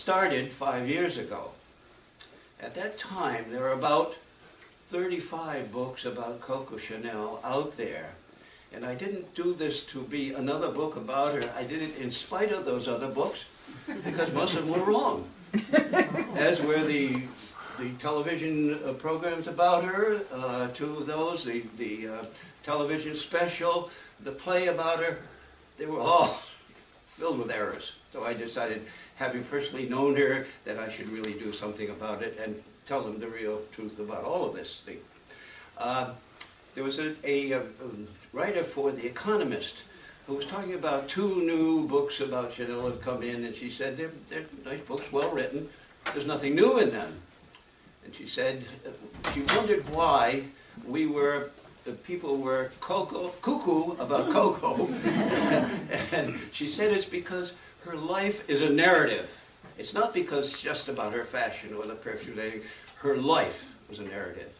started 5 years ago. At that time, there were about 35 books about Coco Chanel out there. And I didn't do this to be another book about her. I did it in spite of those other books, because most of them were wrong. As were the television programs about her, two of those, the television special, the play about her, they were all filled with errors. So I decided, having personally known her, that I should really do something about it and tell them the real truth about all of this thing. There was a writer for The Economist who was talking about 2 new books about Chanel had come in, and she said, they're nice books, well written, there's nothing new in them. And she said, she wondered why the people were cuckoo about Coco. And she said it's because her life is a narrative. It's not because it's just about her fashion or the perfume. Her life was a narrative.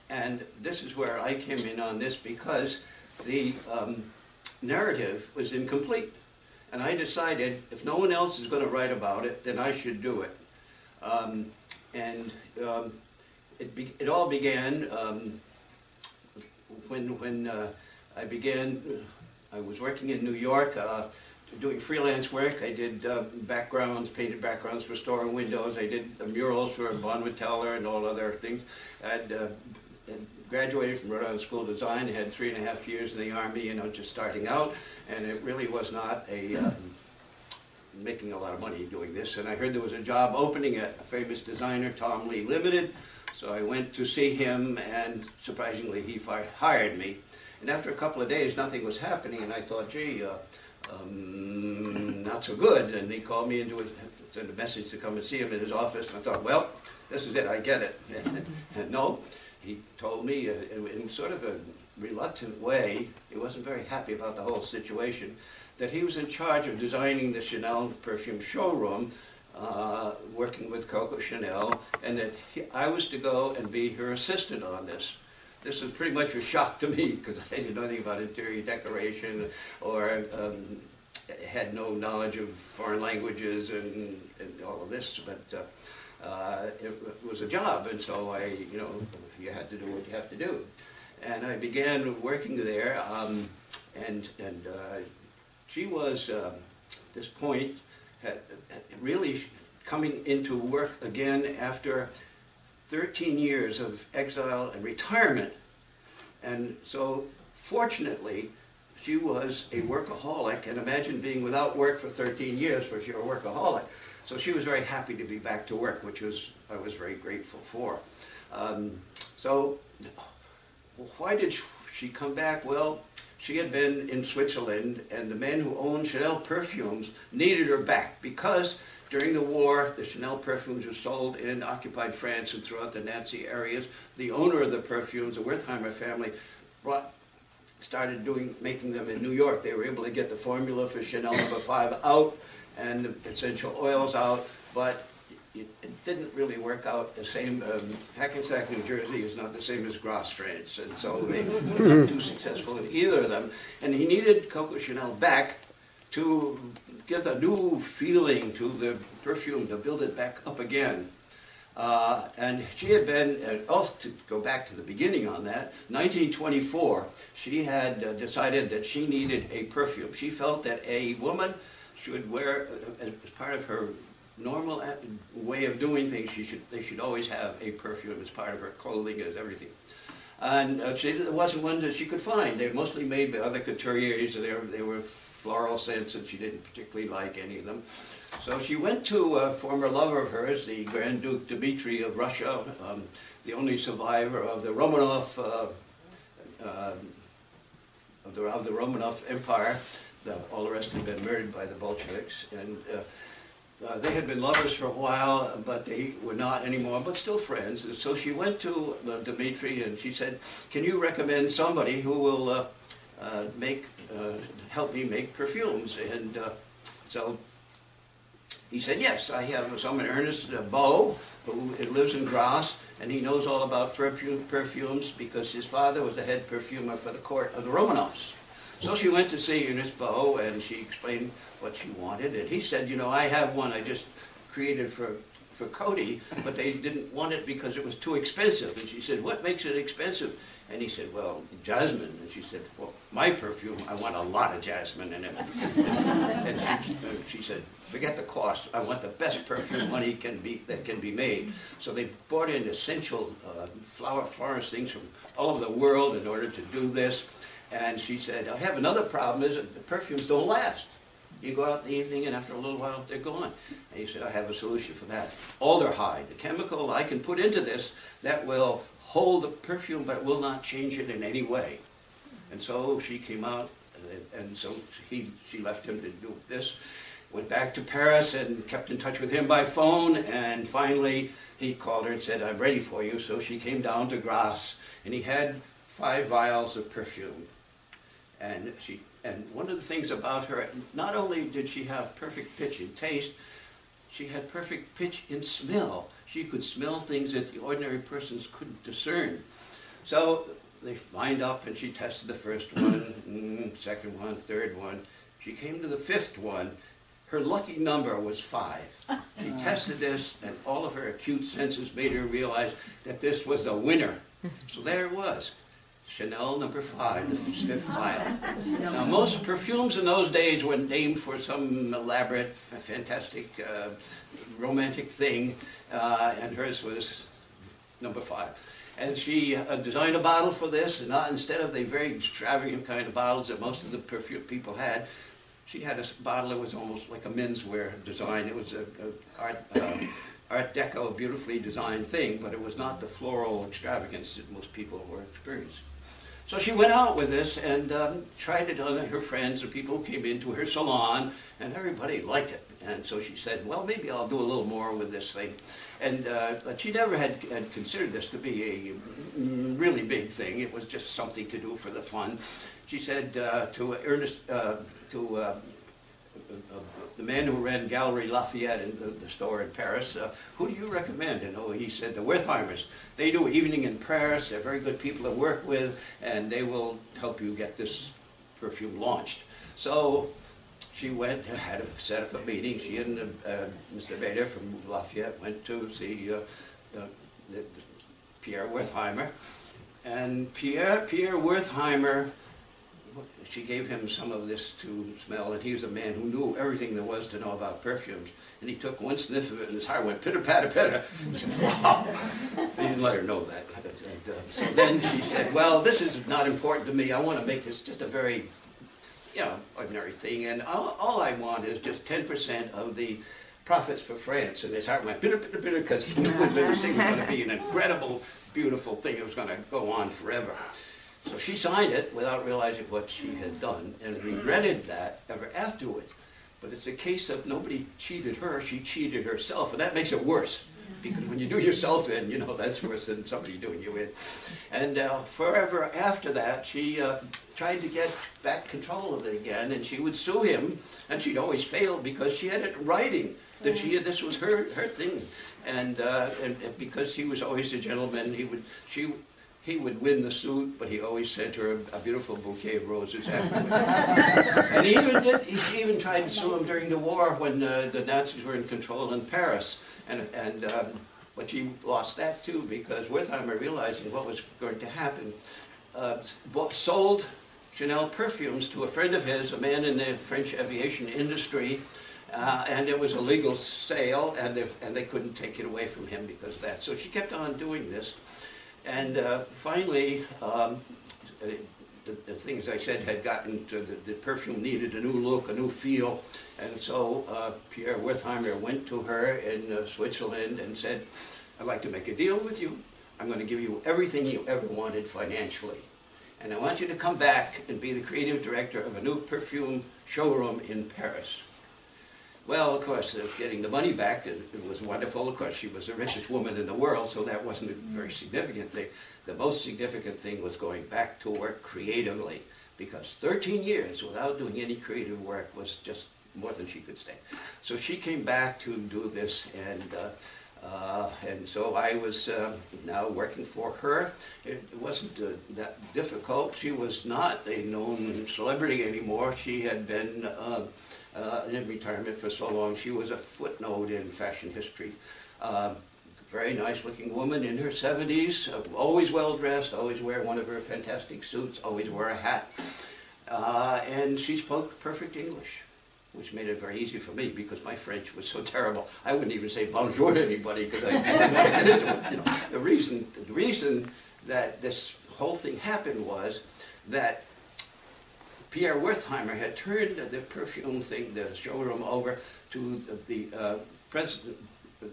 And this is where I came in on this, because the narrative was incomplete. And I decided, if no one else is going to write about it, then I should do it. It all began when I was working in New York, doing freelance work. I did backgrounds, painted backgrounds for store and windows. I did the murals for Bonviteller and all other things. I'd graduated from Rhode Island School of Design. I had 3.5 years in the Army, you know, just starting out, and it really was not making a lot of money doing this. And I heard there was a job opening at a famous designer, Tom Lee Limited. So I went to see him, and surprisingly, he hired me. And after a couple of days, nothing was happening, and I thought, gee, not so good. And he called me and sent a message to come and see him in his office. And I thought, well, this is it, I get it. And no, he told me in sort of a reluctant way, he wasn't very happy about the whole situation, that he was in charge of designing the Chanel Perfume showroom, working with Coco Chanel, and that I was to go and be her assistant on this. This was pretty much a shock to me, because I didn't know anything about interior decoration, or had no knowledge of foreign languages and all of this, but it was a job, and so you had to do what you have to do. And I began working there, and she was, at this point, really coming into work again after 13 years of exile and retirement. And so, fortunately, she was a workaholic, and imagine being without work for 13 years if you're a workaholic. So she was very happy to be back to work, which I was very grateful for. So why did she come back? Well, she had been in Switzerland, and the man who owned Chanel Perfumes needed her back, because during the war, the Chanel perfumes were sold in occupied France and throughout the Nazi areas. The owner of the perfumes, the Wertheimer family, started making them in New York. They were able to get the formula for Chanel No. 5 out and the essential oils out, but it didn't really work out the same. Hackensack, New Jersey is not the same as Grasse, France, and so they were not too successful in either of them. And he needed Coco Chanel back to give a new feeling to the perfume, to build it back up again. And she had been, also to go back to the beginning on that, 1924, she had decided that she needed a perfume. She felt that a woman should wear, as part of her normal way of doing things, they should always have a perfume as part of her clothing, as everything. And there wasn't one that she could find. They were mostly made by other couturiers, and they were floral scents, and she didn't particularly like any of them. So she went to a former lover of hers, the Grand Duke Dmitri of Russia, the only survivor of the Romanov of the Romanov Empire. All the rest had been murdered by the Bolsheviks, and they had been lovers for a while, but they were not anymore, but still friends. And so she went to Dmitri, and she said, "Can you recommend somebody who will help me make perfumes?" And so he said, "Yes, I have someone, Ernest Beau, who lives in Grasse, and he knows all about perfumes because his father was the head perfumer for the court of the Romanovs." So she went to see Ernest Beau, and she explained what she wanted, and he said, "You know, I have one. I just created for Cody, but they didn't want it because it was too expensive. And she said, what makes it expensive? And he said, well, jasmine. And she said, well, my perfume, I want a lot of jasmine in it. And she said, forget the cost. I want the best perfume that can be made. So they brought in essential flower forest things from all over the world in order to do this. And she said, I have another problem, is that the perfumes don't last. You go out in the evening, and after a little while, they're gone. And he said, I have a solution for that. Aldehyde, the chemical I can put into this that will hold the perfume but will not change it in any way. And so she came out, and so she left him to do this, went back to Paris and kept in touch with him by phone, and finally he called her and said, I'm ready for you. So she came down to Grasse, and he had 5 vials of perfume. And one of the things about her, not only did she have perfect pitch in taste, she had perfect pitch in smell. She could smell things that the ordinary persons couldn't discern. So they lined up, and she tested the first one, second one, third one. She came to the 5th one. Her lucky number was 5. She tested this, and all of her acute senses made her realize that this was the winner. So there it was. Chanel number 5, the 5th vial. Now, most perfumes in those days were named for some elaborate, fantastic, romantic thing, and hers was number 5. And she designed a bottle for this, and instead of the very extravagant kind of bottles that most of the perfume people had, she had a bottle that was almost like a menswear design. It was Art Deco, beautifully designed thing, but it was not the floral extravagance that most people were experiencing. So she went out with this and tried it on her friends, or people who came into her salon, and everybody liked it. And so she said, well, maybe I'll do a little more with this thing. And but she never had considered this to be a really big thing. It was just something to do for the fun. She said to the man who ran Gallery Lafayette in the store in Paris, who do you recommend? And he said, the Wertheimers. They do evening in Paris. They're very good people to work with, and they will help you get this perfume launched. So she went and had to set up a meeting. She and Mr. Bader from Lafayette went to see Pierre Wertheimer. And Pierre Wertheimer, she gave him some of this to smell, and he was a man who knew everything there was to know about perfumes. And he took one sniff of it, and his heart went pitter-patter-patter. He said, wow! He didn't let her know that. So then she said, well, this is not important to me. I want to make this just a very, ordinary thing. And all I want is just 10% of the profits for France. And his heart went pitter-patter-patter, because he knew this thing was going to be an incredible, beautiful thing. It was going to go on forever. So she signed it without realizing what she had done, and regretted that ever afterward. But it's a case of nobody cheated her, she cheated herself, and that makes it worse. Because when you do yourself in, that's worse than somebody doing you in. And forever after that, she tried to get back control of it again, and she would sue him, and she'd always fail because she had it in writing that this was her thing. And because he was always a gentleman, he would win the suit, but he always sent her a beautiful bouquet of roses afterwards. And he even tried to sue him during the war when the Nazis were in control in Paris. But she lost that too, because Wertheimer, realizing what was going to happen, sold Chanel Perfumes to a friend of his, a man in the French aviation industry, and it was a legal sale, and they couldn't take it away from him because of that. So she kept on doing this. And finally, the things I said had gotten to the perfume needed a new look, a new feel. And so Pierre Wertheimer went to her in Switzerland and said, I'd like to make a deal with you. I'm going to give you everything you ever wanted financially. And I want you to come back and be the creative director of a new perfume showroom in Paris. Well, of course, getting the money back, it was wonderful. Of course, she was the richest woman in the world, so that wasn't a very significant thing. The most significant thing was going back to work creatively, because 13 years without doing any creative work was just more than she could stand. So she came back to do this, and And so I was now working for her. It wasn't that difficult. She was not a known celebrity anymore. She had been in retirement for so long. She was a footnote in fashion history. Very nice looking woman in her 70s, always well dressed, always wear one of her fantastic suits, always wear a hat. And she spoke perfect English, which made it very easy for me because my French was so terrible. I wouldn't even say bonjour to anybody because I didn't know how to get into it. You know, the reason that this whole thing happened was that Pierre Wertheimer had turned the perfume thing, the showroom, over to the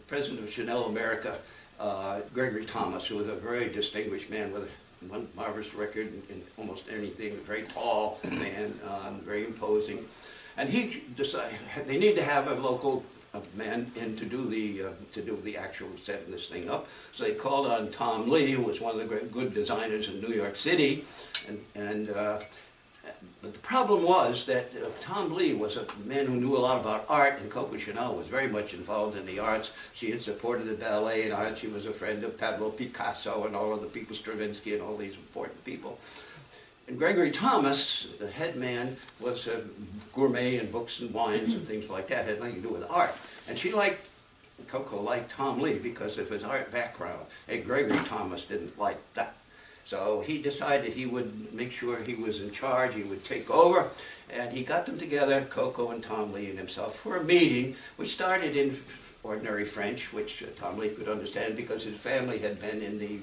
president of Chanel America, Gregory Thomas, who was a very distinguished man with one marvelous record in almost anything, a very tall man, very imposing. And he decided they need to have a local man in to do the actual setting this thing up. So they called on Tom Lee, who was one of the great, good designers in New York City, but the problem was that Tom Lee was a man who knew a lot about art, and Coco Chanel was very much involved in the arts. She had supported the ballet and art. She was a friend of Pablo Picasso and all of the people, Stravinsky and all these important people. And Gregory Thomas, the head man, was a gourmet in books and wines and things like that. It had nothing to do with art. And Coco liked Tom Lee because of his art background. And Gregory Thomas didn't like that. So he decided he would make sure he was in charge, he would take over, and he got them together, Coco and Tom Lee and himself, for a meeting which started in ordinary French, which Tom Lee could understand because his family had been in the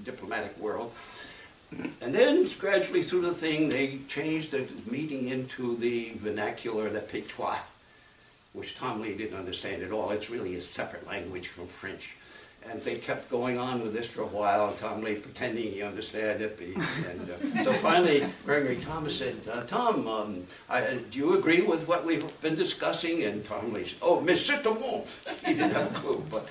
diplomatic world. And then gradually through the thing, they changed the meeting into the vernacular, the patois, which Tom Lee didn't understand at all. It's really a separate language from French. And they kept going on with this for a while, and Tom Lee pretending he understood it. And so finally, Gregory Thomas said, Tom, do you agree with what we've been discussing? And Tom Lee said, oh, Monsieur Dumont. He didn't have a clue. But,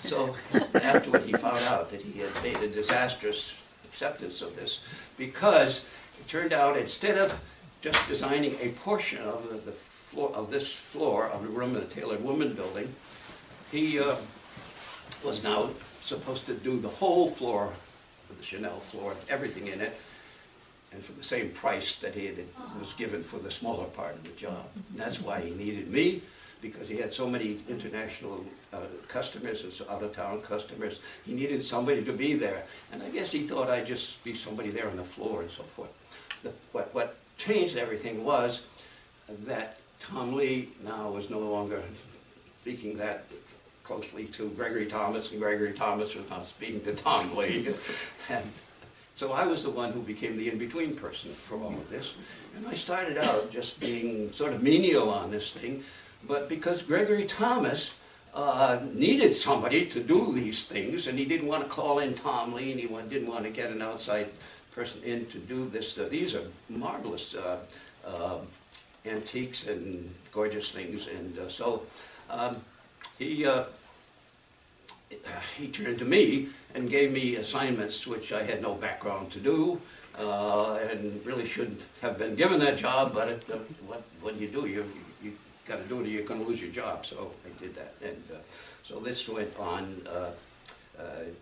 so afterward, he found out that he had made a disastrous acceptance of this, because it turned out instead of just designing a portion of the floor, of this floor of the room in the Tailored Woman building, he was now supposed to do the whole floor of the Chanel floor, everything in it, and for the same price that he was given for the smaller part of the job. And that's why he needed me, because he had so many international customers and out-of-town customers. He needed somebody to be there. And I guess he thought I'd just be somebody there on the floor and so forth. What changed everything was that Tom Lee now was no longer speaking that closely to Gregory Thomas, and Gregory Thomas was not speaking to Tom Lee. And so I was the one who became the in-between person for all of this. And I started out just being sort of menial on this thing, but because Gregory Thomas needed somebody to do these things, and he didn't want to call in Tom Lee, and he didn't want to get an outside person in to do this. These are marvelous antiques and gorgeous things, and so he turned to me and gave me assignments which I had no background to do, and really shouldn't have been given that job, but what do? You got to do it or you're going to lose your job. So I did that, and so this went on,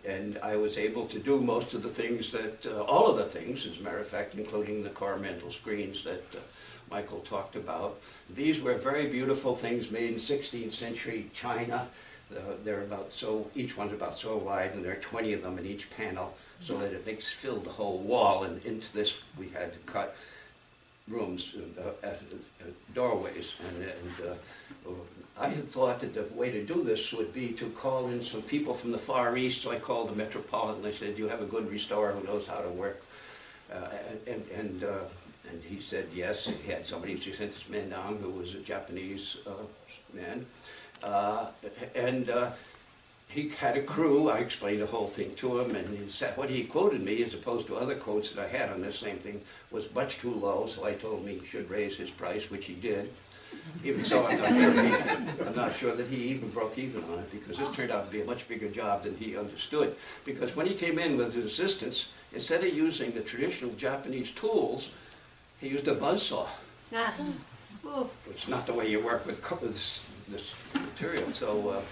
and I was able to do most of the things that, all of the things, as a matter of fact, including the coromandel screens that Michael talked about. These were very beautiful things made in 16th century China. They're about each one's about so wide, and there are 20 of them in each panel, so that it filled the whole wall. And into this, we had to cut rooms, doorways. And I had thought that the way to do this would be to call in some people from the Far East. So I called the Metropolitan. I said, "Do you have a good restorer who knows how to work?" And he said yes. And he had somebody. He sent this man down who was a Japanese man. He had a crew. I explained the whole thing to him, and he said what he quoted me, as opposed to other quotes that I had on this same thing, was much too low. So I told him he should raise his price, which he did. Even so, I'm not sure that he even broke even on it, because this turned out to be a much bigger job than he understood. Because when he came in with his assistants, instead of using the traditional Japanese tools, he used a buzzsaw. It's not the way you work with this material. So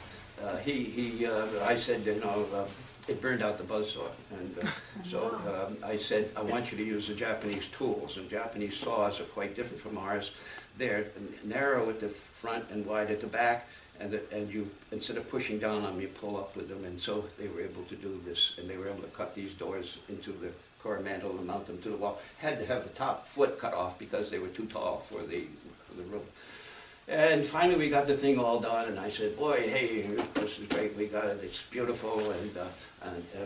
I said, you know, it burned out the buzzsaw. And so I said, I want you to use the Japanese tools. And Japanese saws are quite different from ours. They're narrow at the front and wide at the back. And you, instead of pushing down on them, you pull up with them. And so they were able to do this. And they were able to cut these doors into the core mantle and mount them to the wall. Had to have the top foot cut off because they were too tall for the room. And finally we got the thing all done, and I said, boy, hey, this is great, we got it, it's beautiful,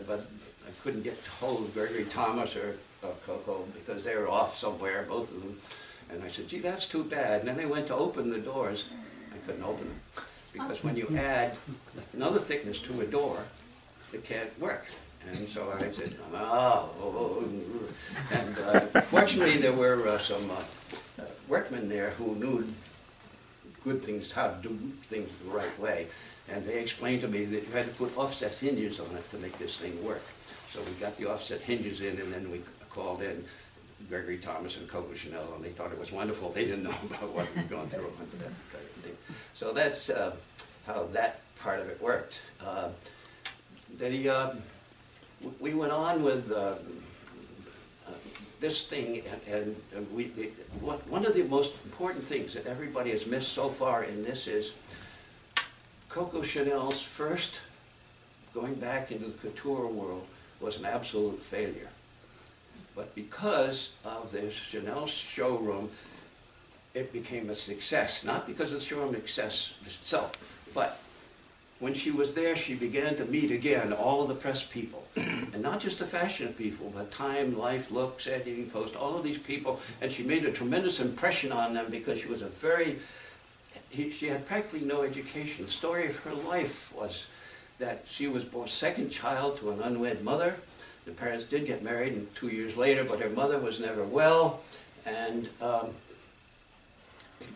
but I couldn't get hold of Gregory Thomas or Coco because they were off somewhere, both of them. And I said, gee, that's too bad. And then they went to open the doors. I couldn't open them because when you add another thickness to a door, it can't work. And so I said, and fortunately there were some workmen there who knew good things, how to do things the right way. And they explained to me that you had to put offset hinges on it to make this thing work. So we got the offset hinges in, and then we called in Gregory Thomas and Coco Chanel, and they thought it was wonderful. They didn't know about what we were going through and that kind of thing. So that's how that part of it worked. We went on with this thing, and one of the most important things that everybody has missed so far in this is Coco Chanel's first going back into the couture world was an absolute failure. But because of the Chanel showroom, it became a success. Not because of the showroom success itself, but when she was there, she began to meet again all of the press people. And not just the fashion people, but Time, Life, Look, Saturday Evening Post, all of these people. And she made a tremendous impression on them because she was she had practically no education. The story of her life was that she was born second child to an unwed mother. The parents did get married 2 years later, but her mother was never well and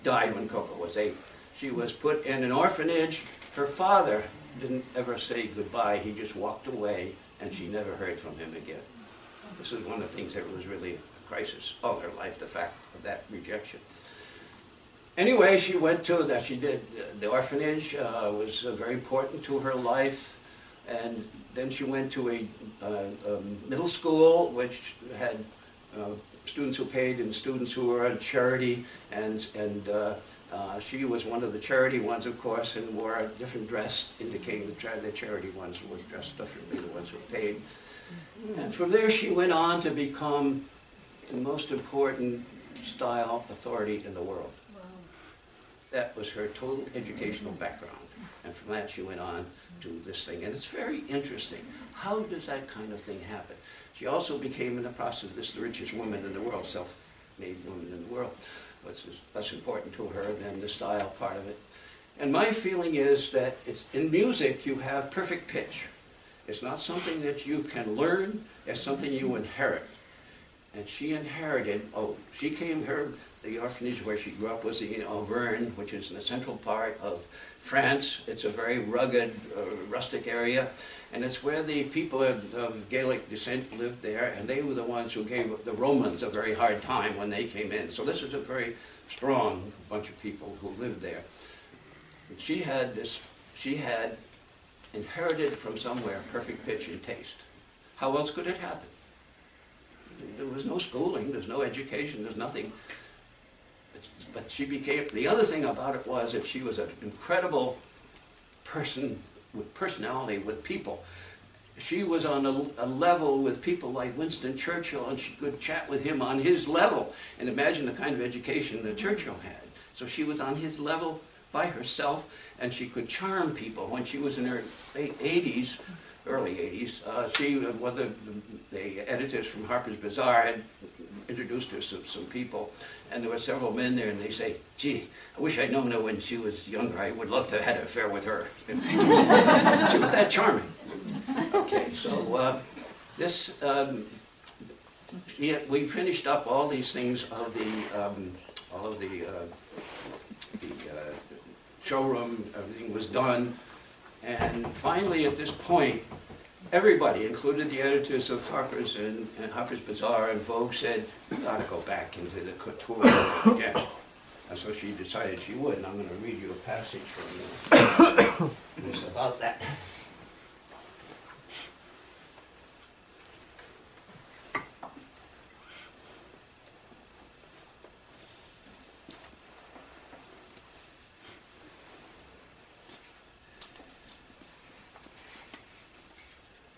died when Coco was 8. She was put in an orphanage. Her father didn't ever say goodbye. He just walked away, and she never heard from him again. This is one of the things that was really a crisis all her life, the fact of that rejection. Anyway, she went to that. She did the orphanage was very important to her life, and then she went to a middle school which had students who paid and students who were on charity, and she was one of the charity ones, of course, and wore a different dress, indicating the charity ones were dressed differently, the ones who paid. And from there she went on to become the most important style authority in the world. Wow. That was her total educational background. And from that she went on to this thing. And it's very interesting. How does that kind of thing happen? She also became, in the process, the richest woman in the world, self-made woman in the world, which is less important to her than the style part of it. And my feeling is that in music you have perfect pitch. It's not something that you can learn, it's something you inherit. And she inherited, the orphanage where she grew up was in Auvergne, which is in the central part of France. It's a very rugged, rustic area. And it's where the people of Gaelic descent lived there, and they were the ones who gave the Romans a very hard time when they came in. So this is a very strong bunch of people who lived there. And she had inherited from somewhere perfect pitch and taste. How else could it happen? There was no schooling, there's no education, there's nothing. But she became, the other thing about it was that she was an incredible person with personality, with people. She was on a level with people like Winston Churchill, and she could chat with him on his level. And imagine the kind of education that Churchill had. So she was on his level by herself, and she could charm people. When she was in her 80s, early 80s, one of the editors from Harper's Bazaar had introduced her to some people, and there were several men there, and they say, gee, I wish I'd known her when she was younger. I would love to have had an affair with her. She was that charming. Okay, so we finished up all these things of the showroom. Everything was done, and finally at this point, everybody, including the editors of Harper's and Harper's Bazaar and Vogue, said, we've got to go back into the couture world again. I said, so she decided she would, and I'm going to read you a passage from this about that.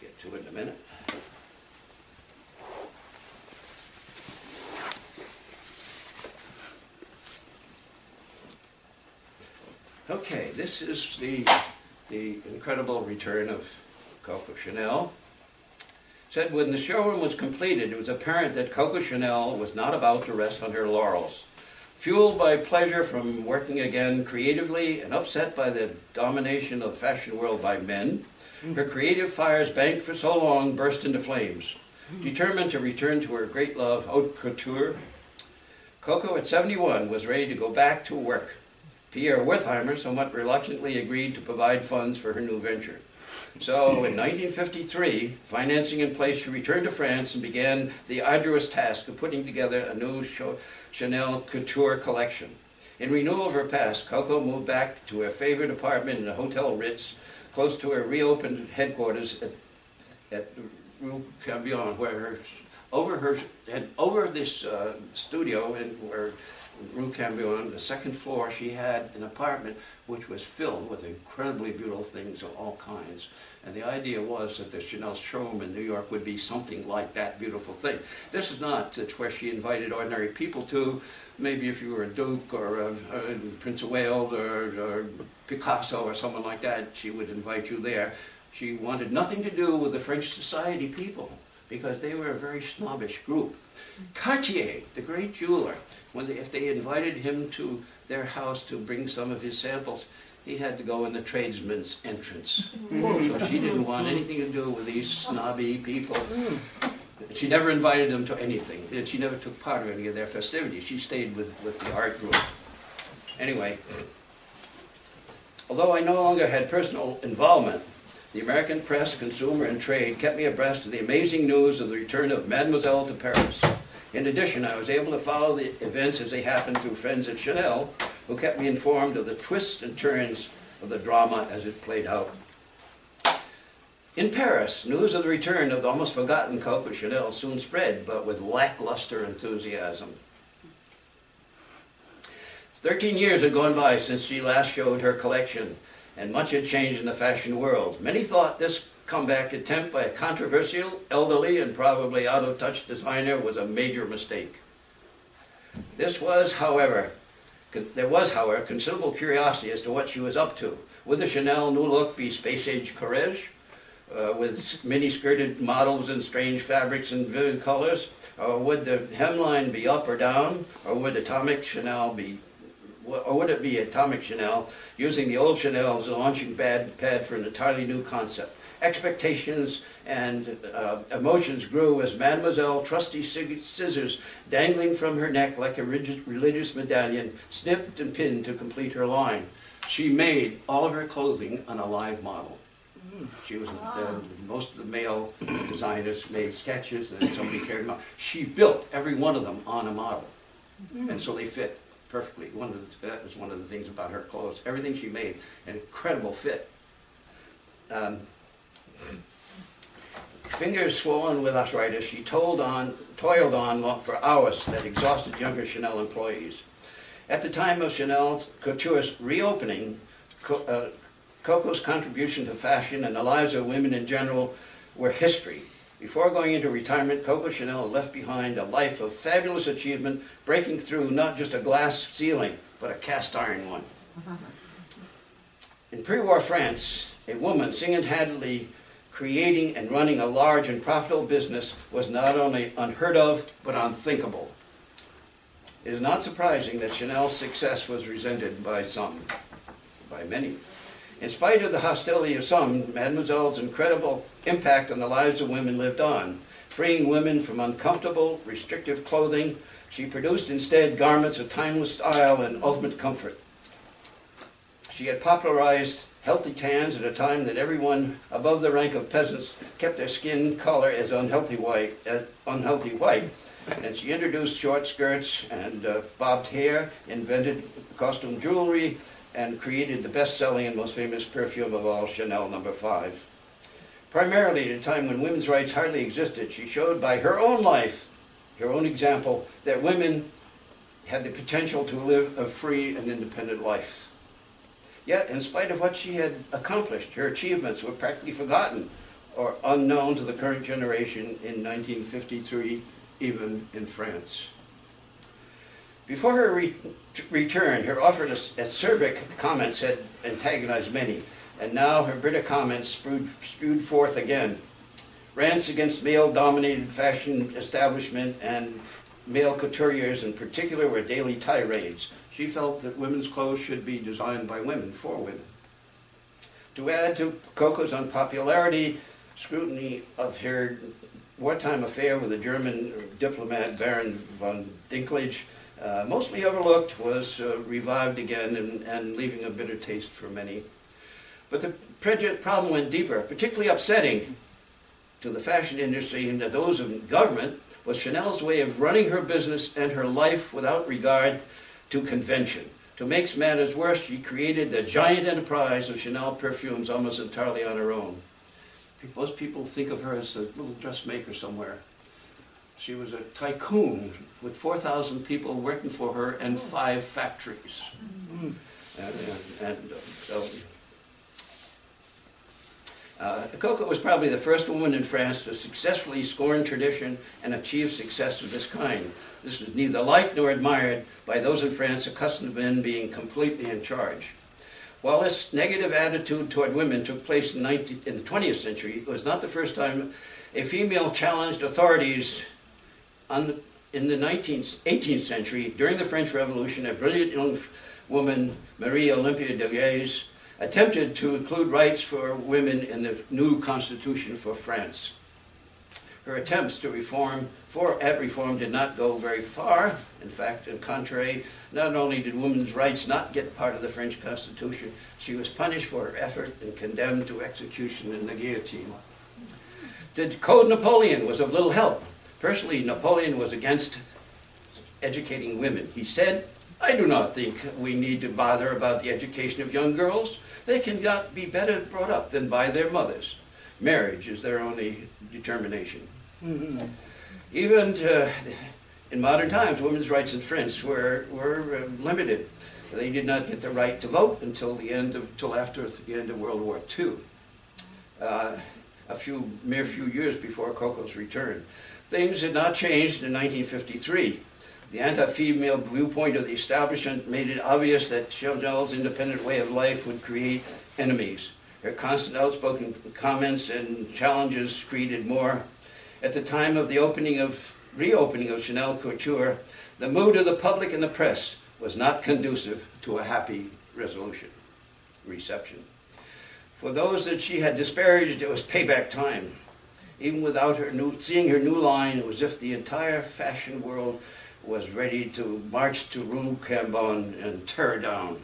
Get to it in a minute. Okay, this is the incredible return of Coco Chanel. Said when the showroom was completed, it was apparent that Coco Chanel was not about to rest on her laurels. Fueled by pleasure from working again creatively and upset by the domination of the fashion world by men, her creative fires banked for so long burst into flames. Determined to return to her great love, haute couture, Coco at 71 was ready to go back to work. Pierre Wertheimer somewhat reluctantly agreed to provide funds for her new venture. So in 1953, financing in place, she returned to France and began the arduous task of putting together a new Chanel couture collection. In renewal of her past, Coco moved back to her favorite apartment in the Hotel Ritz, close to her reopened headquarters at Rue Cambion, where over this studio where Rue Cambion, the second floor, she had an apartment which was filled with incredibly beautiful things of all kinds. And the idea was that the Chanel showroom in New York would be something like that beautiful thing. This is not where she invited ordinary people to. Maybe if you were a Duke or a Prince of Wales or Picasso or someone like that, she would invite you there. She wanted nothing to do with the French society people because they were a very snobbish group. Cartier, the great jeweler, if they invited him to their house to bring some of his samples, he had to go in the tradesman's entrance. So she didn't want anything to do with these snobby people. She never invited them to anything, and she never took part in any of their festivities. She stayed with the art group. Anyway, although I no longer had personal involvement, the American press, consumer, and trade kept me abreast of the amazing news of the return of Mademoiselle to Paris. In addition, I was able to follow the events as they happened through friends at Chanel, who kept me informed of the twists and turns of the drama as it played out. In Paris, news of the return of the almost forgotten Coco Chanel soon spread, but with lackluster enthusiasm. 13 years had gone by since she last showed her collection, and much had changed in the fashion world. Many thought this comeback attempt by a controversial, elderly, and probably out-of-touch designer was a major mistake. There was, however, considerable curiosity as to what she was up to. Would the Chanel new look be space-age courage, with mini-skirted models in strange fabrics and vivid colors? Or would the hemline be up or down? Or would it be Atomic Chanel using the old Chanel as a launching pad for an entirely new concept? Expectations and emotions grew as Mademoiselle, trusty scissors dangling from her neck like a religious medallion, snipped and pinned to complete her line. She made all of her clothing on a live model. She was most of the male designers made sketches and somebody carried them out. She built every one of them on a model, and so they fit perfectly. That was one of the things about her clothes. Everything she made, an incredible fit. Fingers swollen with arthritis, she toiled on for hours that exhausted younger Chanel employees. At the time of Chanel Couture's reopening, Coco's contribution to fashion and the lives of women in general were history. Before going into retirement, Coco Chanel left behind a life of fabulous achievement, breaking through not just a glass ceiling, but a cast iron one. In pre-war France, a woman single-handedly creating and running a large and profitable business was not only unheard of, but unthinkable. It is not surprising that Chanel's success was resented by many. In spite of the hostility of some, Mademoiselle's incredible impact on the lives of women lived on. Freeing women from uncomfortable, restrictive clothing, she produced instead garments of timeless style and ultimate comfort. She had popularized healthy tans at a time that everyone above the rank of peasants kept their skin color as unhealthy white. And she introduced short skirts and bobbed hair, invented costume jewelry, and created the best-selling and most famous perfume of all, Chanel No. 5. Primarily at a time when women's rights hardly existed, she showed by her own life, her own example, that women had the potential to live a free and independent life. Yet, in spite of what she had accomplished, her achievements were practically forgotten or unknown to the current generation in 1953, even in France. Before her return, her often acerbic comments had antagonized many, and now her bitter comments spewed forth again. Rants against male-dominated fashion establishment and male couturiers in particular were daily tirades. She felt that women's clothes should be designed by women, for women. To add to Coco's unpopularity, scrutiny of her wartime affair with the German diplomat Baron von Dinklage, mostly overlooked, was revived again and leaving a bitter taste for many. But the problem went deeper. Particularly upsetting to the fashion industry and to those in government was Chanel's way of running her business and her life without regard to convention. To make matters worse, she created the giant enterprise of Chanel Perfumes almost entirely on her own. Most people think of her as a little dressmaker somewhere. She was a tycoon with 4,000 people working for her and 5 factories. Coco was probably the first woman in France to successfully scorn tradition and achieve success of this kind. This was neither liked nor admired by those in France accustomed to men being completely in charge. While this negative attitude toward women took place in the 20th century, it was not the first time a female challenged authorities in the 18th century. During the French Revolution, a brilliant young woman, Marie Olympia de Guise, attempted to include rights for women in the new constitution for France. Her attempts to reform did not go very far. In fact, in contrary, not only did women's rights not get part of the French Constitution, she was punished for her effort and condemned to execution in the guillotine. The Code Napoleon was of little help. Personally, Napoleon was against educating women. He said, "I do not think we need to bother about the education of young girls. They cannot be better brought up than by their mothers. Marriage is their only determination." Even in modern times, women's rights in France were limited. They did not get the right to vote until after the end of World War II, a mere few years before Coco's return. Things had not changed in 1953. The anti-female viewpoint of the establishment made it obvious that Chanel's independent way of life would create enemies. Her constant outspoken comments and challenges created more. At the time of the reopening of Chanel Couture, the mood of the public and the press was not conducive to a happy reception. For those that she had disparaged, it was payback time. Even without seeing her new line, it was as if the entire fashion world was ready to march to Rue Cambon and tear her down.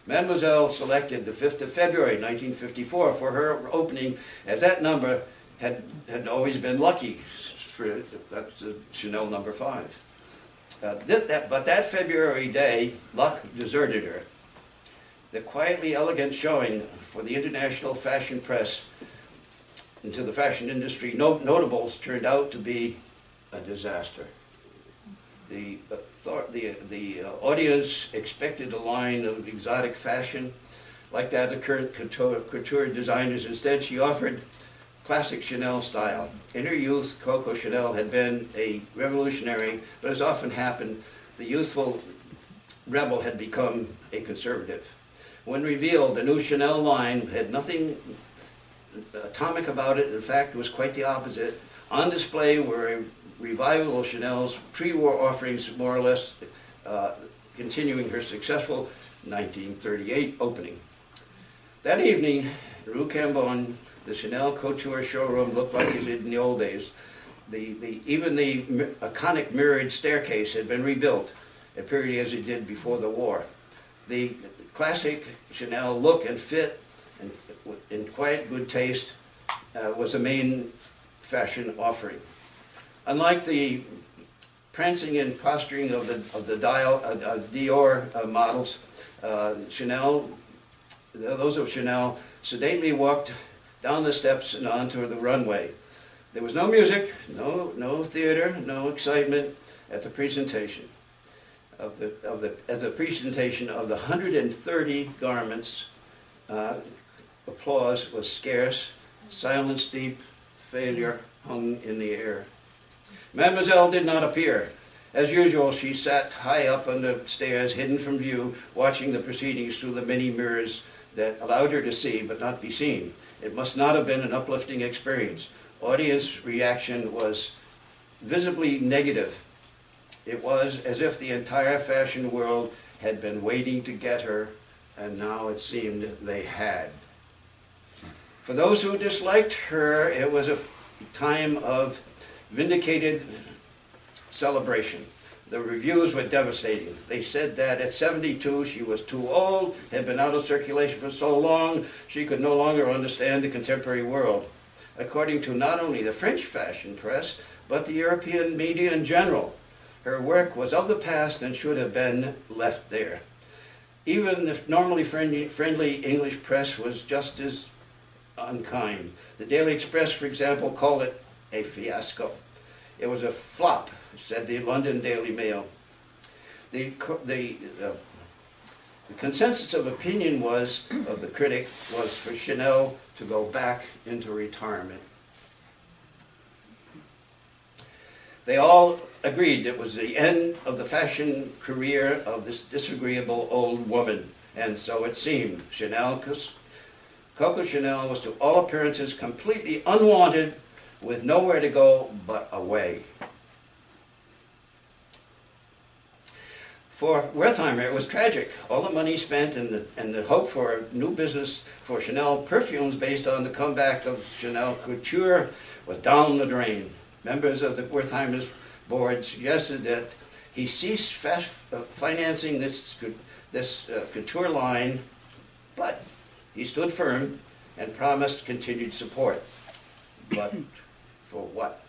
Mademoiselle selected the 5th of February 1954 for her opening, as that number had always been lucky. That's Chanel No. 5. But that February day, luck deserted her. The quietly elegant showing for the international fashion press into the fashion industry notables turned out to be a disaster. The audience expected a line of exotic fashion like that of current couture designers. Instead, she offered classic Chanel style. In her youth, Coco Chanel had been a revolutionary, but as often happened, the youthful rebel had become a conservative. When revealed, the new Chanel line had nothing atomic about it. In fact, it was quite the opposite. On display were a revival of Chanel's pre-war offerings, more or less continuing her successful 1938 opening. That evening, Rue Cambon, the Chanel Couture showroom looked like it did in the old days. Even the iconic mirrored staircase had been rebuilt, appearing as it did before the war. The classic Chanel look and fit, and in quiet good taste, was the main fashion offering. Unlike the prancing and posturing of the Dior models, Chanel, those of Chanel, sedately walked down the steps and onto the runway. There was no music, no theater, no excitement at the presentation of the presentation of the 130 garments. Applause was scarce, silence deep, failure hung in the air. Mademoiselle did not appear. As usual, she sat high up on the stairs, hidden from view, watching the proceedings through the many mirrors that allowed her to see but not be seen. It must not have been an uplifting experience. Audience reaction was visibly negative. It was as if the entire fashion world had been waiting to get her, and now it seemed they had. For those who disliked her, it was a time of vindicated celebration. The reviews were devastating. They said that at 72 she was too old, had been out of circulation for so long, she could no longer understand the contemporary world. According to not only the French fashion press, but the European media in general, her work was of the past and should have been left there. Even the normally friendly English press was just as unkind. The Daily Express, for example, called it a fiasco. It was a flop, said the London Daily Mail. The consensus of opinion of the critic was for Chanel to go back into retirement. They all agreed it was the end of the fashion career of this disagreeable old woman, and so it seemed. Coco Chanel was to all appearances completely unwanted, with nowhere to go but away. For Wertheimer, it was tragic. All the money spent and the hope for new business for Chanel Perfumes based on the comeback of Chanel Couture was down the drain. Members of the Wertheimer's board suggested that he cease financing this couture line, but he stood firm and promised continued support. But for what?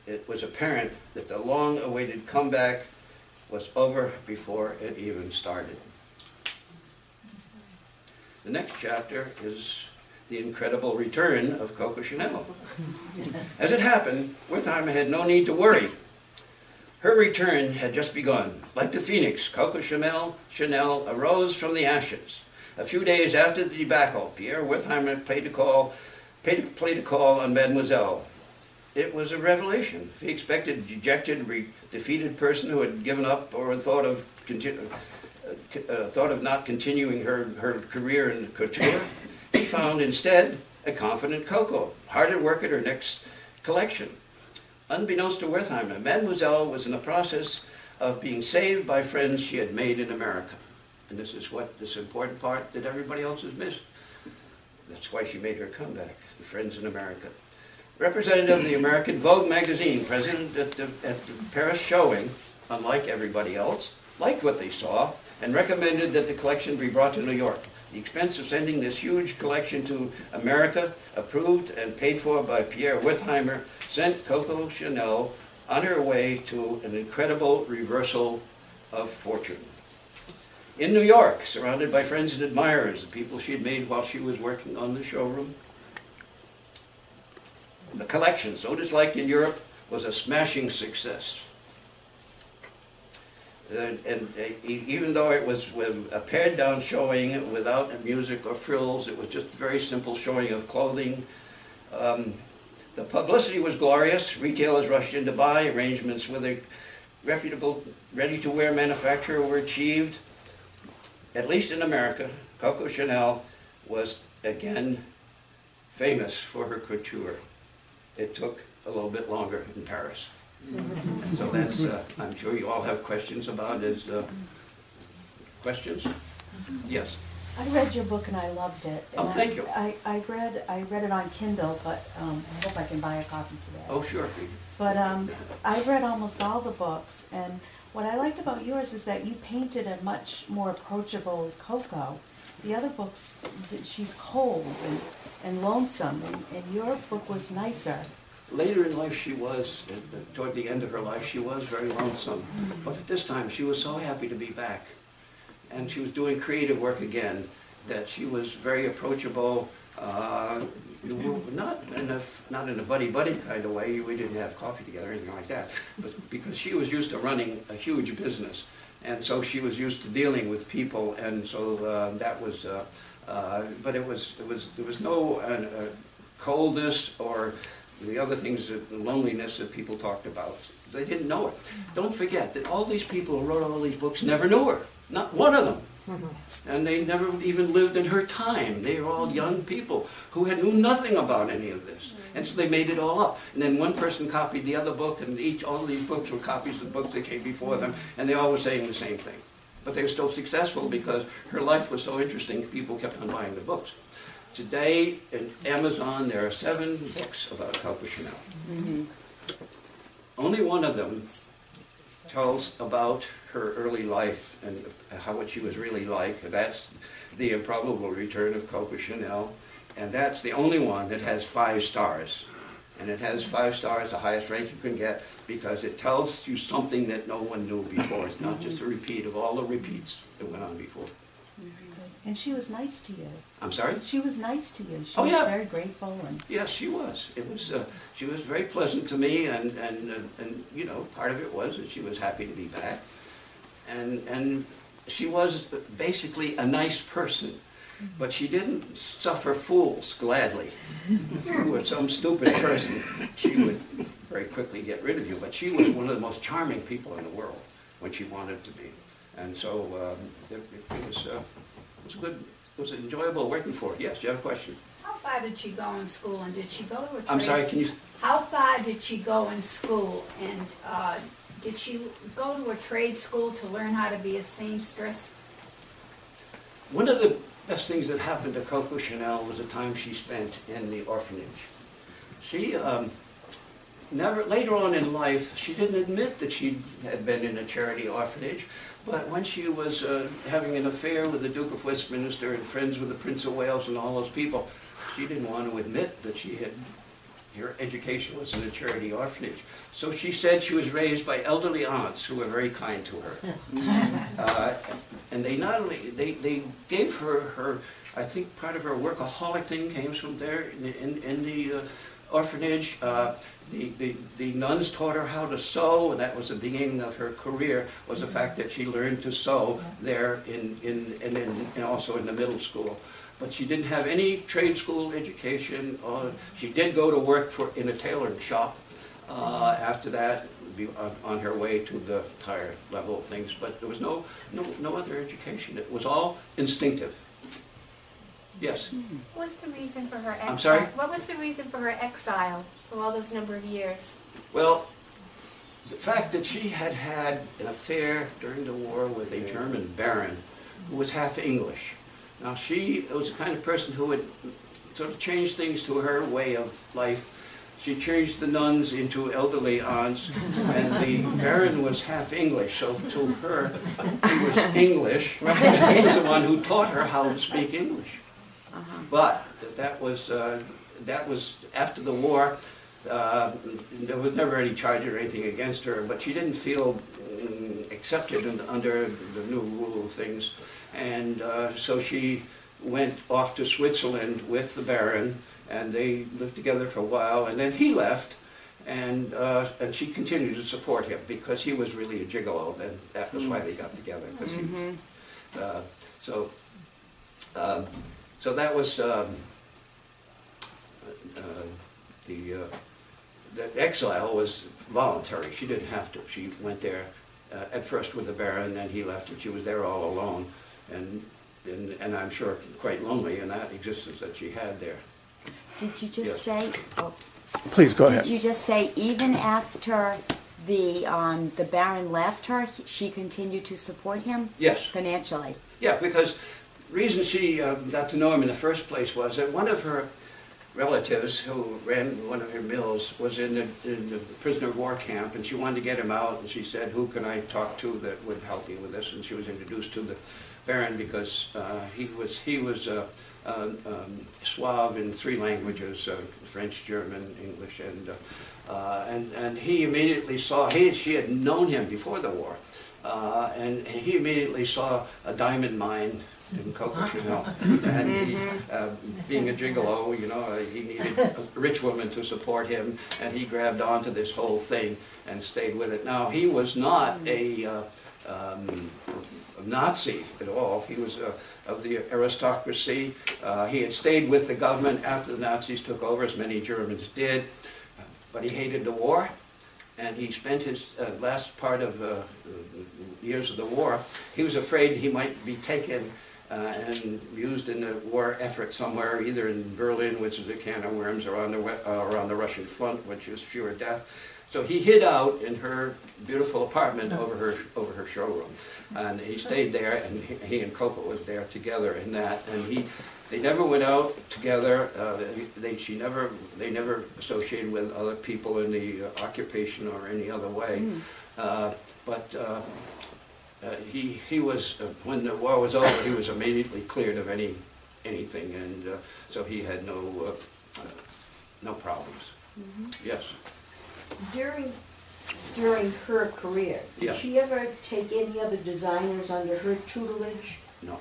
It was apparent that the long-awaited comeback was over before it even started. The next chapter is the incredible return of Coco Chanel. As it happened, Wertheimer had no need to worry. Her return had just begun. Like the phoenix, Coco Chanel arose from the ashes. A few days after the debacle, Pierre Wertheimer played a call on Mademoiselle. It was a revelation. If he expected a dejected, defeated person who had given up or thought of not continuing her career in couture, he found instead a confident Coco, hard at work at her next collection. Unbeknownst to Wertheimer, Mademoiselle was in the process of being saved by friends she had made in America. And this is this important part that everybody else has missed. That's why she made her comeback, the friends in America. Representative of the American Vogue magazine, present at the Paris showing, unlike everybody else, liked what they saw and recommended that the collection be brought to New York. The expense of sending this huge collection to America, approved and paid for by Pierre Wertheimer, sent Coco Chanel on her way to an incredible reversal of fortune. In New York, surrounded by friends and admirers, the people she had made while she was working on the showroom, the collection, so disliked in Europe, was a smashing success. And even though it was a pared-down showing without music or frills, it was just a very simple showing of clothing. The publicity was glorious. Retailers rushed in to buy. Arrangements with a reputable, ready-to-wear manufacturer were achieved. At least in America, Coco Chanel was again famous for her couture. It took a little bit longer in Paris. So that's, I'm sure you all have questions about his questions? Yes? I read your book and I loved it. Oh, thank you. I read it on Kindle, but I hope I can buy a copy today. Oh, sure. But I read almost all the books, and what I liked about yours is that you painted a much more approachable Coco. The other books, she's cold and lonesome, and your book was nicer. Later in life she was, toward the end of her life, she was very lonesome. But at this time she was so happy to be back. And she was doing creative work again, that she was very approachable, not in a buddy-buddy kind of way. We didn't have coffee together or anything like that, but because she was used to running a huge business. And so she was used to dealing with people, and so that was, but there was no coldness or the other things, the loneliness that people talked about. They didn't know her. Don't forget that all these people who wrote all these books never knew her. Not one of them. And they never even lived in her time. They were all young people who knew nothing about any of this. And so they made it all up. And then one person copied the other book, and all these books were copies of books that came before them, and they all were saying the same thing. But they were still successful because her life was so interesting, people kept on buying the books. Today, in Amazon, there are 7 books about Coco Chanel. Only one of them tells about her early life and what she was really like. That's The Improbable Return of Coco Chanel. And that's the only one that has 5 stars. And it has 5 stars, the highest rank you can get, because it tells you something that no one knew before. It's not just a repeat of all the repeats that went on before. And she was nice to you. I'm sorry? She was nice to you. She Oh, was yeah. very grateful. And Yes, she was. It was. She was very pleasant to me, and you know, part of it was that she was happy to be back, and she was basically a nice person, but she didn't suffer fools gladly. If you were some stupid person, she would very quickly get rid of you. But she was one of the most charming people in the world when she wanted to be, and so it was good. It was enjoyable working for her. Yes, you have a question? How far did she go in school, and did she go to a trade? I'm sorry, can you? How far did she go in school, and did she go to a trade school to learn how to be a seamstress? One of the best things that happened to Coco Chanel was the time she spent in the orphanage. She later on in life, she didn't admit that she had been in a charity orphanage. But when she was having an affair with the Duke of Westminster and friends with the Prince of Wales and all those people, she didn't want to admit that her education was in a charity orphanage. So she said she was raised by elderly aunts who were very kind to her. And they not only, they gave her, I think part of her workaholic thing came from there in the orphanage. The nuns taught her how to sew, and that was the beginning of her career, was the fact that she learned to sew there and also in the middle school. But she didn't have any trade school education. She did go to work in a tailoring shop after that, on her way to the higher level of things, but there was no other education. It was all instinctive. Yes? What was the reason for her exile? I'm sorry? What was the reason for her exile for all those number of years? Well, the fact that she had had an affair during the war with a German baron who was half English. Now she was the kind of person who would sort of change things to her way of life. She changed the nuns into elderly aunts, and the baron was half English, so to her he was English, and he was the one who taught her how to speak English. But that was after the war. There was never any charge or anything against her, but she didn't feel accepted under the new rule of things, and so she went off to Switzerland with the Baron, and they lived together for a while, and then he left, and she continued to support him because he was really a gigolo, and that was why they got together. Because he was, so that was the exile was voluntary. She didn't have to. She went there at first with the Baron, then he left, and she was there all alone, and I'm sure quite lonely in that existence that she had there. Did you just Yes. say? Oh, Please go ahead. did you just say even after the Baron left her, she continued to support him? Yes. Financially. Yeah, because the reason she got to know him in the first place was that one of her relatives who ran one of her mills was in the prisoner of war camp, and she wanted to get him out, and she said, who can I talk to that would help me with this? And she was introduced to the Baron because he was suave in 3 languages, French, German, English, and he immediately saw, she had known him before the war, and he immediately saw a diamond mine in Coco Chanel. And he, being a gigolo, you know, he needed a rich woman to support him, and he grabbed onto this whole thing and stayed with it. Now, he was not a Nazi at all. He was of the aristocracy. He had stayed with the government after the Nazis took over, as many Germans did, but he hated the war. And he spent his last part of the years of the war, he was afraid he might be taken and used in the war effort somewhere, either in Berlin, which is a can of worms, or on the Russian front, which is fewer death. So he hid out in her beautiful apartment over her showroom, and he stayed there. And he and Coco was there together in that. And they never went out together. They never associated with other people in the occupation or any other way. He was, when the war was over, he was immediately cleared of anything, and so he had no problems. Yes. During her career, Yeah. did she ever take any other designers under her tutelage? No.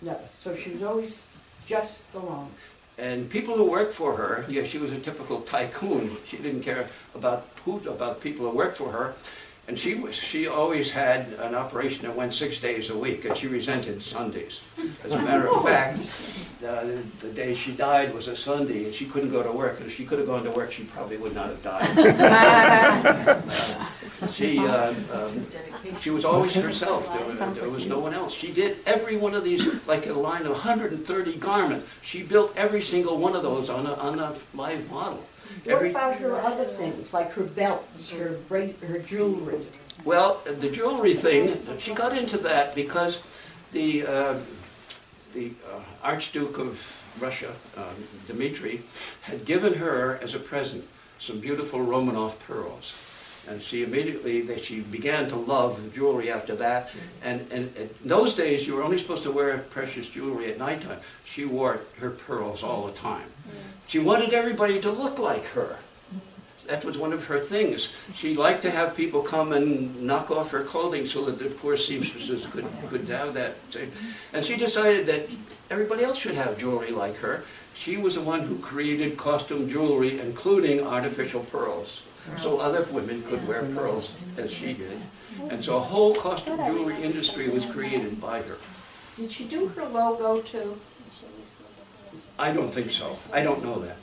Never. So she was always just alone. And people who worked for her, yeah, she was a typical tycoon. She didn't care about people who worked for her. And she always had an operation that went 6 days a week, and she resented Sundays. As a matter of fact, the day she died was a Sunday, and she couldn't go to work. And if she could have gone to work, she probably would not have died. She was always herself. There was no one else. She did every one of these, like a line of 130 garments. She built every single one of those on a live model. What about her other things, like her belts, her jewelry? Well, the jewelry thing, she got into that because the Archduke of Russia, Dmitri, had given her as a present some beautiful Romanov pearls. And she began to love jewelry after that. And in those days, you were only supposed to wear precious jewelry at nighttime. She wore her pearls all the time. She wanted everybody to look like her. That was one of her things. She liked to have people come and knock off her clothing so that the poor seamstresses could have that. And she decided that everybody else should have jewelry like her. She was the one who created costume jewelry, including artificial pearls. So other women could wear pearls as she did. And so a whole costume jewelry industry was created by her. Did she do her logo too? I don't think so. I don't know that.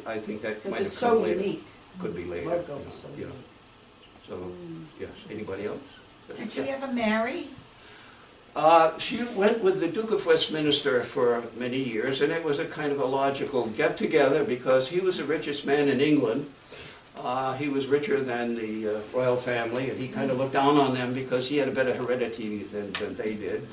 I think that might have It's come so later. unique. Could be later. Logo, You know. So, yes. Anybody else? Did she ever marry? She went with the Duke of Westminster for many years, and it was a kind of a logical get-together because he was the richest man in England. He was richer than the royal family, and he kind of looked down on them because he had a better heredity than they did.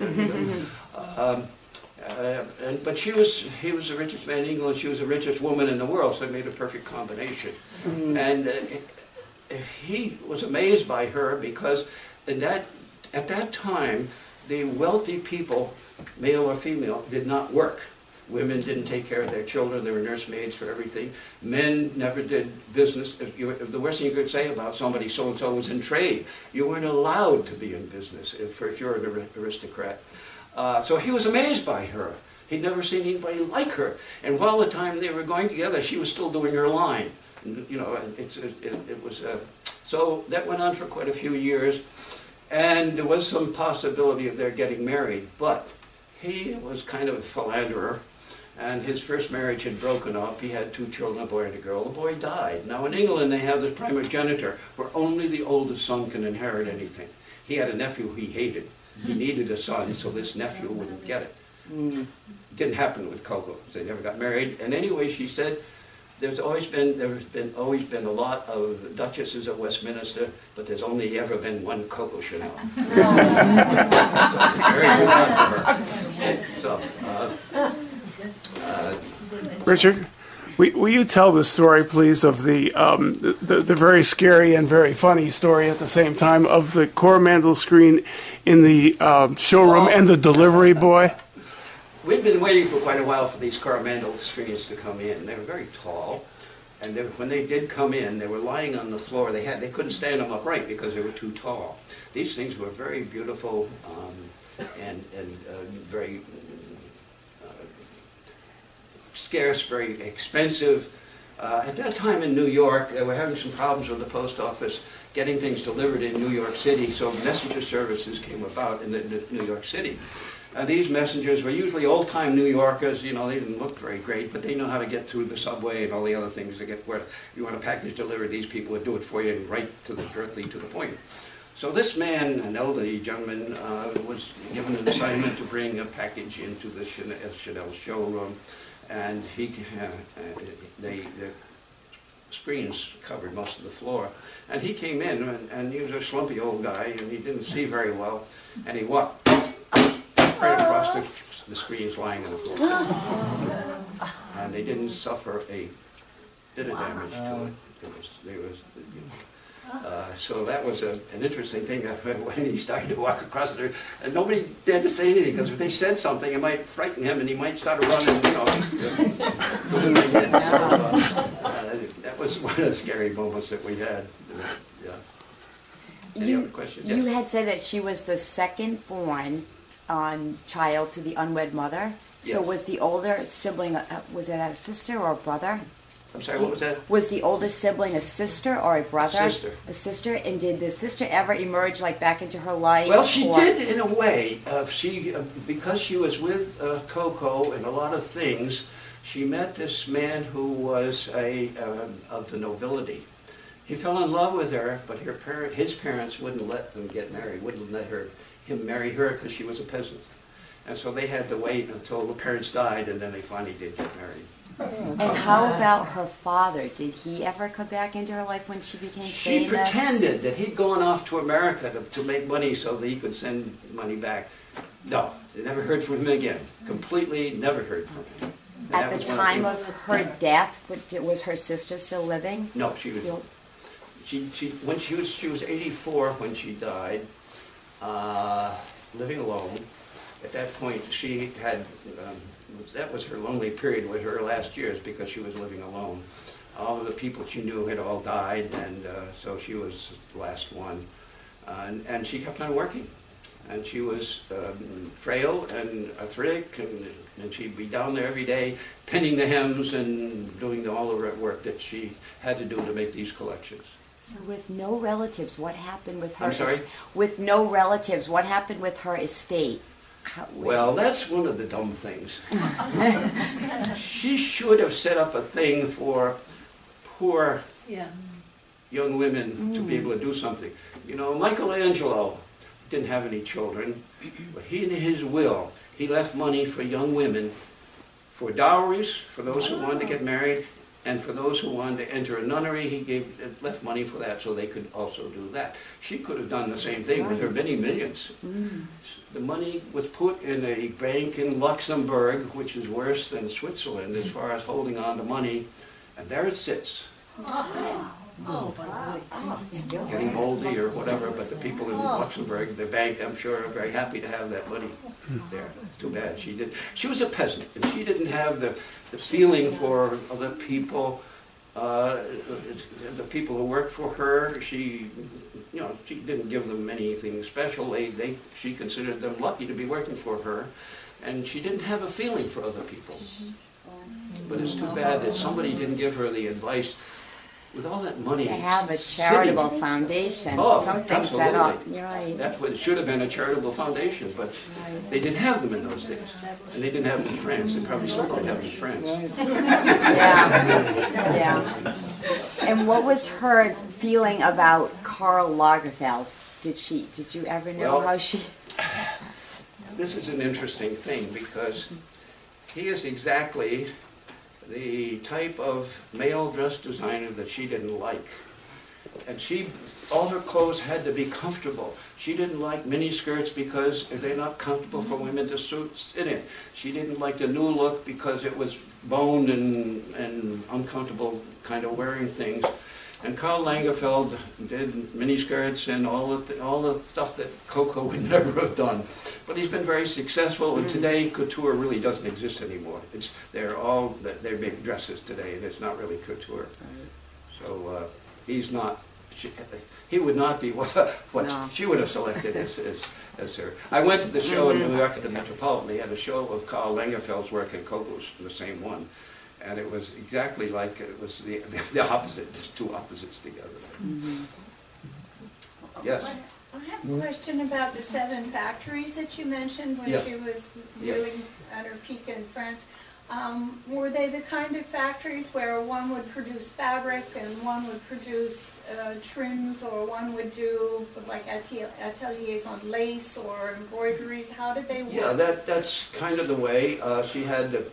But he was the richest man in England, she was the richest woman in the world, so it made a perfect combination. And he was amazed by her because at that time, the wealthy people, male or female, did not work. Women didn't take care of their children, they were nursemaids for everything. Men never did business. If the worst thing you could say about somebody, so-and-so was in trade, you weren't allowed to be in business if you're an aristocrat. So he was amazed by her. He'd never seen anybody like her. And while the time they were going together, she was still doing her line. You know, so that went on for quite a few years. And there was some possibility of their getting married, but he was kind of a philanderer. And his first marriage had broken up. He had 2 children, a boy and a girl. The boy died. Now in England they have this primogeniture where only the oldest son can inherit anything. He had a nephew he hated. He needed a son, so this nephew wouldn't get it. It didn't happen with Coco. They never got married. And anyway, she said, there's always been a lot of duchesses at Westminster, but there's only ever been one Coco Chanel. So, very good luck for her. So, Richard, Will you tell the story, please, of the very scary and very funny story at the same time of the Coromandel screen in the showroom and the delivery boy? We'd been waiting for quite a while for these Coromandel screens to come in. They were very tall, and when they did come in, they were lying on the floor. They couldn't stand them upright because they were too tall. These things were very beautiful and very scarce, very expensive. At that time in New York, they were having some problems with the post office getting things delivered in New York City, so messenger services came about in New York City. These messengers were usually old-time New Yorkers. You know, they didn't look very great, but they know how to get through the subway and all the other things to get where you want a package delivered. These people would do it for you and directly to the point. So this man, an elderly gentleman, was given an assignment to bring a package into the Chanel showroom, and the screens covered most of the floor. And he came in, and he was a slumpy old guy, and he didn't see very well, and he walked right across the screens lying on the floor. And they didn't suffer a bit of damage to it. So that was an interesting thing when he started to walk across there. And nobody dared to say anything, because if they said something, it might frighten him and he might start running, you know. That was one of the scary moments that we had. Yeah. Any other questions? You Yes. had said that she was the second born child to the unwed mother. So Yes. was the older sibling, was it a sister or a brother? I'm sorry, what was that? Was the oldest sibling a sister or a brother? Sister. A sister. And did the sister ever emerge like back into her life? Well, she or- did in a way. Because she was with Coco and a lot of things, she met this man who was of the nobility. He fell in love with her, but his parents wouldn't let them get married, wouldn't let him marry her because she was a peasant. And so they had to wait until the parents died, and then they finally did get married. And how about her father? Did he ever come back into her life when she became She famous? pretended that he'd gone off to America to make money so that he could send money back. No, they never heard from him again. Completely never heard from him. And At that the was one time the of her death, was her sister still living? No, she was. When she was 84 when she died, living alone. At that point, she had. That was her lonely period with her last years because she was living alone. All of the people she knew had all died, and so she was the last one. And she kept on working. And she was frail and arthritic, and she'd be down there every day pinning the hems and doing all the work that she had to do to make these collections. So with no relatives, what happened with her? I'm sorry? With no relatives, what happened with her estate? Well, that's one of the dumb things. She should have set up a thing for poor young women to be able to do something. You know, Michelangelo didn't have any children, but he, in his will, he left money for young women for dowries, for those who wanted to get married, and for those who wanted to enter a nunnery, he left money for that so they could also do that. She could have done the same thing with her many millions. The money was put in a bank in Luxembourg, which is worse than Switzerland as far as holding on to money, and there it sits. Getting moldy or whatever, but the people in Luxembourg, the bank, I'm sure, are very happy to have that money there. It's too bad. She was a peasant, and she didn't have the feeling for other people, the people who worked for her. She didn't give them anything special. She considered them lucky to be working for her, and she didn't have a feeling for other people. But it's too bad that somebody didn't give her the advice. With all that money, to have a charitable foundation, something set up. You're right. That's what it should have been, a charitable foundation, but they didn't have them in those days, and they didn't have them in France. They probably still don't have them in France. Yeah. And what was her feeling about Karl Lagerfeld? Did you ever know how she? This is an interesting thing because he is exactly the type of male dress designer that she didn't like. And all her clothes had to be comfortable. She didn't like mini skirts because they're not comfortable for women to sit in. She didn't like the new look because it was boned and uncomfortable kind of wearing things. And Karl Lagerfeld did mini skirts and all the stuff that Coco would never have done. But he's been very successful, and today couture really doesn't exist anymore. They're big dresses today, and it's not really couture. So he's not. He would not be what No. she would have selected as her. I went to the show in New York at the Metropolitan. They had a show of Karl Lagerfeld's work and Coco's, the same one. And it was exactly like it was the opposites, two opposites together. Yes? I have a question about the 7 factories that you mentioned when Yeah. she was Yeah. really at her peak in France. Were they the kind of factories where one would produce fabric and one would produce trims, or one would do like ateliers on lace or embroideries? How did they work? Yeah, that's kind of the way. She had the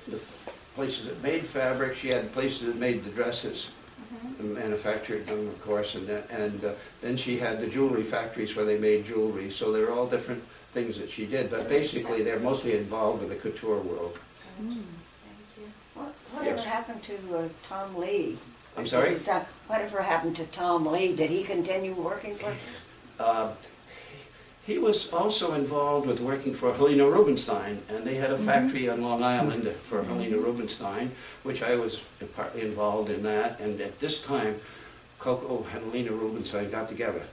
places that made fabric, she had places that made the dresses, manufactured them, of course, and then she had the jewelry factories where they made jewelry. So they're all different things that she did, but basically they're mostly involved with the couture world. Whatever Yes. happened to Tom Lee? I'm sorry? Whatever happened to Tom Lee? Did he continue working for? He was also involved with working for Helena Rubinstein, and they had a factory on Long Island for Helena Rubinstein, which I was partly involved in that. And at this time, Coco and Helena Rubinstein got together.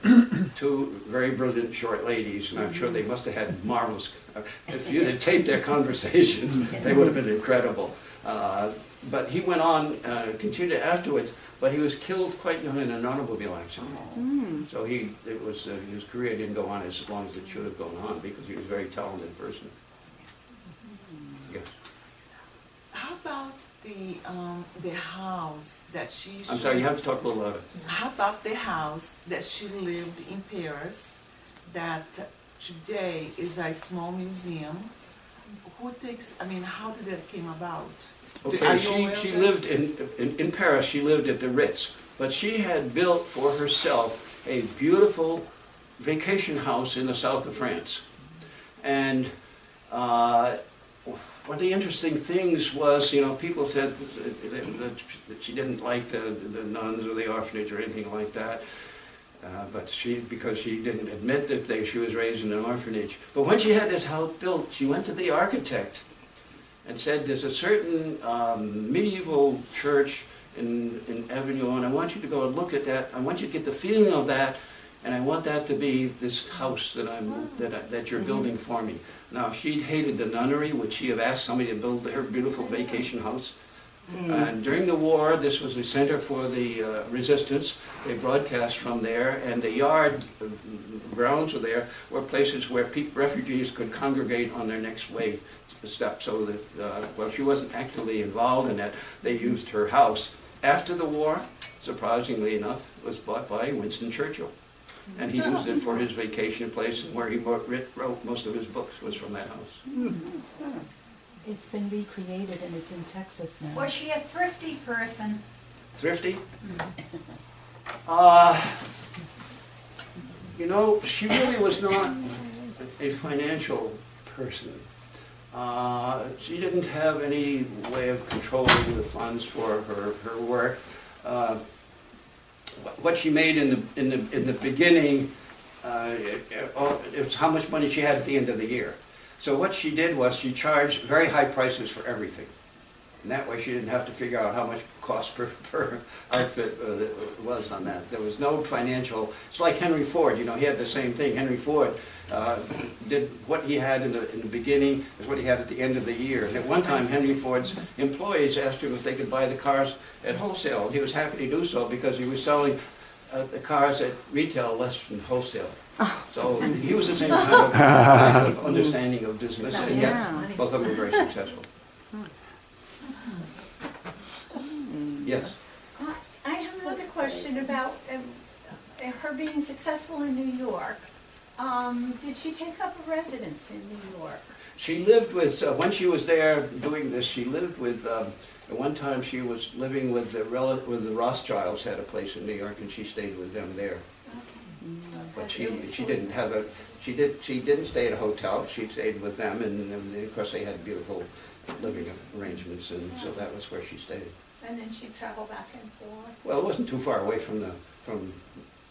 Two very brilliant short ladies, and I'm sure they must have had marvelous, if you had taped their conversations, they would have been incredible. But he went on, continued afterwards, but he was killed quite young in an automobile accident. So his career didn't go on as long as it should have gone on, because he was a very talented person. Yes. How about the house that she? I'm sorry, you have to talk a little louder. How about the house that she lived in Paris, that today is a small museum? How did that came about? Okay, she lived in Paris. She lived at the Ritz, but she had built for herself a beautiful vacation house in the south of France. And one of the interesting things was, people said that she didn't like the nuns or the orphanage or anything like that. But because she didn't admit that she was raised in an orphanage. But when she had this house built, she went to the architect and said, there's a certain medieval church in Avignon, and I want you to go and look at that. I want you to get the feeling of that, and I want that to be this house that you're building for me. Now, she'd hated the nunnery. Would she have asked somebody to build her beautiful vacation house? And during the war, this was the center for the resistance. They broadcast from there, and the yard grounds were places where refugees could congregate on their next way step. So that, she wasn't actively involved in that. They used her house. After the war, surprisingly enough, it was bought by Winston Churchill. And he used it for his vacation place, and where he wrote most of his books was from that house. It's been recreated and it's in Texas now. Was she a thrifty person? Thrifty? She really was not a financial person. She didn't have any way of controlling the funds for her work. What she made in the beginning, it was how much money she had at the end of the year. So what she did was she charged very high prices for everything. And that way she didn't have to figure out how much cost per outfit was on that. There was no financial, it's like Henry Ford, he had the same thing. Henry Ford did what he had in the beginning is what he had at the end of the year. And at one time, Henry Ford's employees asked him if they could buy the cars at wholesale. He was happy to do so because he was selling the cars at retail less than wholesale. So he was the same kind of understanding of business, and yet both of them were very successful. Yes? I have another question about her being successful in New York. Did she take up a residence in New York? She lived with, when she was there doing this, she lived with, at one time she was living with with the Rothschilds, had a place in New York, and she stayed with them there. But she didn't have a, she didn't stay at a hotel, she stayed with them, and of course they had beautiful living arrangements, and so that was where she stayed. And then she'd travel back and forth? Well, it wasn't too far away from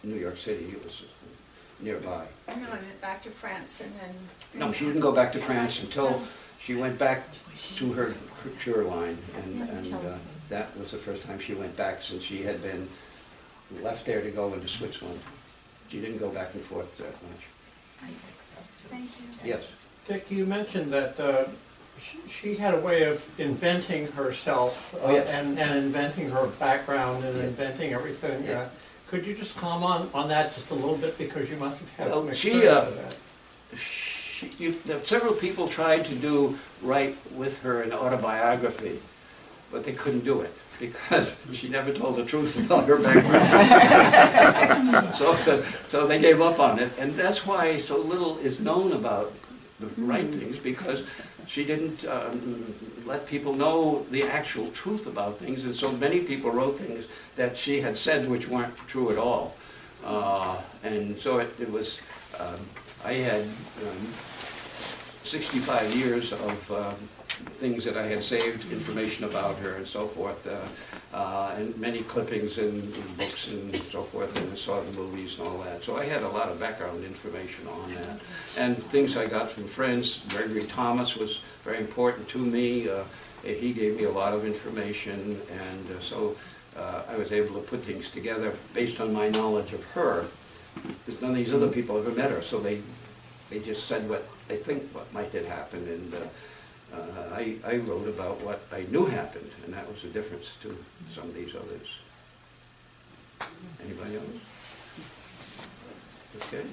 New York City, it was nearby. No, I meant back to France and then... No, she didn't go back to France until she went back to her cure line, and that was the first time she went back since she had been left there to go into Switzerland. She didn't go back and forth that much. Thank you. Yes. Dick, you mentioned that she had a way of inventing herself and inventing her background and inventing everything. Yeah. Could you just comment on that just a little bit, because you must have had some She, experience with that. several people tried to write with her an autobiography, but they couldn't do it because she never told the truth about her background. So they gave up on it, and that's why so little is known about the right things, because she didn't let people know the actual truth about things, and so many people wrote things that she had said which weren't true at all. And so it was, I had 65 years of things that I had saved, information about her and so forth, and many clippings and books and so forth, and I saw the movies and all that. So I had a lot of background information on that. And things I got from friends. Gregory Thomas was very important to me. He gave me a lot of information, and so I was able to put things together based on my knowledge of her, because none of these other people ever met her, so they just said what they think what might have happened, and I wrote about what I knew happened, and that was the difference to some of these others. Anybody else? Okay.